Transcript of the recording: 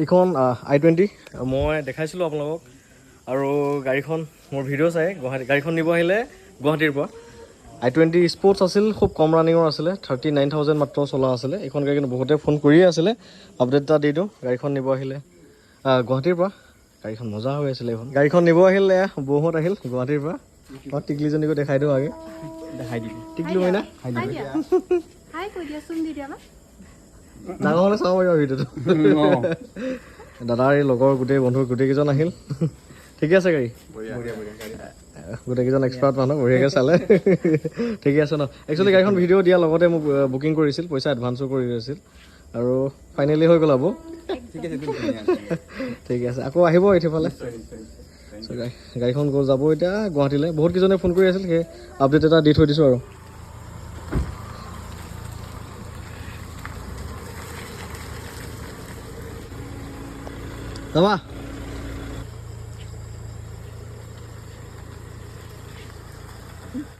এইখন i20 মই দেখাইছিলোঁ আপোনালোকক আৰু গাড়ীখন মোৰ ভিডিঅ' চাই গাড়ীখন নিব আহিলে গুৱাহাটীৰ পৰা i20 স্পৰ্টছ আছিল খুব কম ৰানিঙৰ আছিলে 39,000 মাত্ৰ চলা আছিলে এইখন গাড়ী কিন্তু বহুতে ফোন কৰিয়ে আছিলে আপডেট এটা দি দিওঁ গাড়ীখন নিব আহিলে গুৱাহাটীৰ পৰা গাড়ীখন মজা হৈ আছিলে এইখন গাড়ীখন নিব আহিলে বৌহঁত আহিল গুৱাহাটীৰ পৰা মই টিকলিজনীকো দেখাই দিওঁ আগে দেখাই দিম টিকলি মইনা হাই কৈ দিয়াচোন দিদি আমাক ডাঙৰ হ'লে চাব পাৰিবা ভিডিঅ'টো দাদাৰ এই লগৰ গোটেই বন্ধু গোটেইকেইজন আহিল ঠিকে আছে গাড়ী গোটেইকেইজন এক্সপাৰ্ট মানুহ বঢ়িয়াকৈ চালে ঠিকে আছে ন একচুৱেলি গাড়ীখন ভিডিঅ' দিয়াৰ লগতে মোক বুকিং কৰিছিল পইচা এডভান্সো কৰি দিছিল আৰু ফাইনেলি হৈ গ'ল আব ঠিকে আছে আকৌ আহিব এইফালে গাড়ীখন গ'ল যাব এতিয়া গুৱাহাটীলৈ বহুতকেইজনে ফোন কৰি আছিল সেই আপডেট এটা দি থৈ দিছোঁ আৰু যাবা